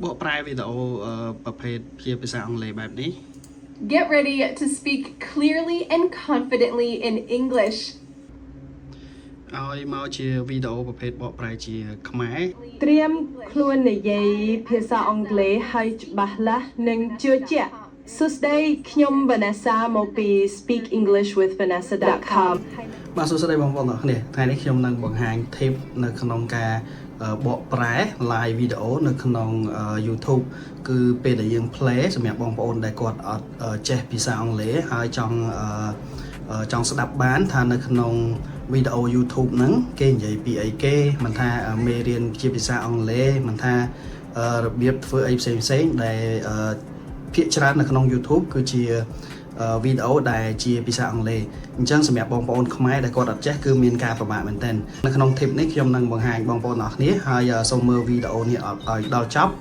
bộ prai video ประเภทជាភាសាអង់គ្លេសបែបនេះ Get ready to speak clearly and confidently in English ឲ្យមកជាវីដេអូប្រភេទបកប្រែជាខ្មែរ ត្រៀមខ្លួននិយាយភាសាអង់គ្លេសឲ្យច្បាស់លាស់និងជឿជាក់សួស្តីខ្ញុំ Vanessa មកពី speakengliswithvanessa.com បាទសួស្តីបងប្អូនទាំងគ្នាថ្ងៃនេះខ្ញុំនឹងបង្ហាញ tip នៅក្នុងការបកប្រែ live video នៅក្នុង YouTube គឺពេលដែលយើង play សម្រាប់បងប្អូនដែលគាត់អត់ចេះភាសាអង់គ្លេសហើយចង់ស្ដាប់បានថានៅក្នុងវីដេអូ YouTube ហ្នឹងគេនិយាយពីអីគេមិនថាមេរៀនជាភាសាអង់គ្លេសមិនថារបៀបធ្វើអីផ្សេងៗដែលភាគច្រើននៅក្នុង YouTube គឺជាវីដេអូដែលជាភាសាអង់គ្លេសអញ្ចឹងសម្រាប់បងប្អូនខ្មែរដែលគាត់អត់ចេះគឺមានការពិបាកមែនទែននៅក្នុង tip នេះខ្ញុំនឹងបង្ហាញបងប្អូនអរគ្នាហើយសូមមើលវីដេអូនេះឲ្យដល់ចប់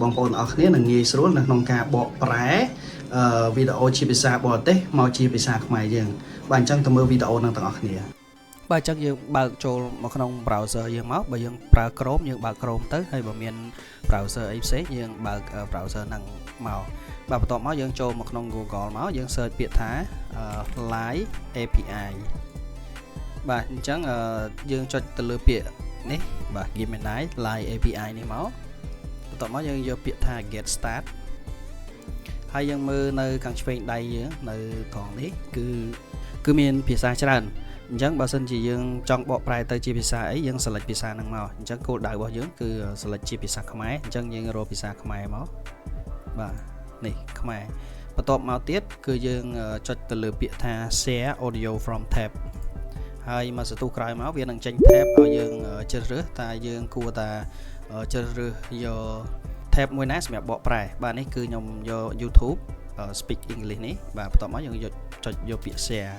បងប្អូនអរគ្នានឹងងាយស្រួលនៅក្នុងការបកប្រែវីដេអូជាភាសាបរទេសមកជាភាសាខ្មែរយើងបាទអញ្ចឹងទៅមើលវីដេអូនឹងទាំងអស់គ្នាបាទអញ្ចឹងយើងបើកចូលមកក្នុង browser យើងមកបើយើងប្រើ Chrome យើងបើក Chrome ទៅហើយបើមាន browser អីផ្សេងយើងបើក browser ហ្នឹងមកបាទបន្ទាប់មកយើងចូលមកក្នុង Google មកយើង search ពាក្យថា Live API បាទអញ្ចឹងយើងចុចទៅលើពាក្យនេះបាទ Gemini Live API នេះមកបន្ទាប់មកយើងយកពាក្យថា Get Start ហើយយើងមើលនៅខាងឆ្វេងដៃយើងនៅត្រង់នេះគឺមានភាសាច្រើនអញ្ចឹងបើសិនជាយើងចង់បកប្រែទៅជាភាសាអីយើង select ភាសាហ្នឹងមកអញ្ចឹងគោលដៅរបស់យើងគឺ select ជាភាសាខ្មែរអញ្ចឹងយើងរកភាសាខ្មែរមកបាទនេះខ្មែរបន្ទាប់មកទៀតគឺយើងចុចទៅលើពាក្យថា share audio from tab ហើយមកសន្ទុះក្រោយមកវានឹងចេញ tab ឲ្យយើងជ្រើសរើសតើយើងគួរតែជ្រើសរើសយក tab មួយណាសម្រាប់បកប្រែបាទនេះគឺខ្ញុំយក YouTube speak English នេះបាទបន្ទាប់មកយើងចុចយកពាក្យ share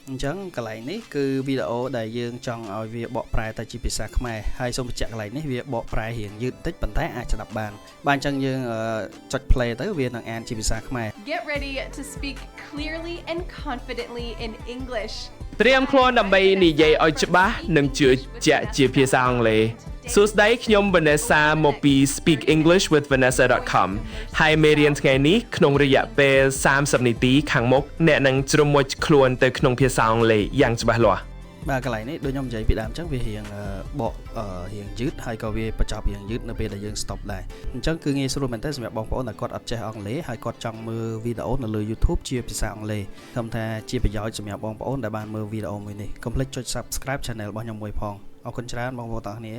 អញ្ចឹងកន្លែងនេះគឺវីដេអូដែលយើងចង់ឲ្យវាបកប្រែទៅជាភាសាខ្មែរហើយសូមបញ្ជាក់កន្លែងនេះវាបកប្រែរៀងយឺតបន្តិចប៉ុន្តែអាចស្ដាប់បានបាទអញ្ចឹងយើងចុច play ទៅវានឹងអានជាភាសាខ្មែរ Get ready to speak clearly and confidently in English ត្រៀមខ្លួនដើម្បីនិយាយឲ្យច្បាស់និងជឿជាក់ជាភាសាអង់គ្លេសសួស្តីខ្ញុំ Vanessa មកពី speakengliswithvanessa.com ហើយមេរៀនថ្ងៃនេះក្នុងរយៈពេល30នាទីខាងមុខអ្នកនឹងជ្រុំមុជខ្លួនទៅក្នុងភាសាអង់គ្លេសយ៉ាងច្បាស់លាស់បាទកន្លែងនេះដូចខ្ញុំនិយាយពីដើមអញ្ចឹងវារៀងបករៀងយឺតហើយក៏វាបញ្ចប់រៀងយឺតនៅពេលដែលយើង stop ដែរអញ្ចឹងគឺងាយស្រួលមែនទែនសម្រាប់បងប្អូនដែលគាត់អត់ចេះអង់គ្លេសហើយគាត់ចង់មើលវីដេអូនៅលើ YouTube ជាភាសាអង់គ្លេសខ្ញុំថាជាប្រយោជន៍សម្រាប់បងប្អូនដែលបានមើលវីដេអូមួយនេះកុំភ្លេចចុច Subscribe Channel របស់ខ្ញុំមួយផងអរគុណច្រើនបងប្អូនទាំងអស់គ្នា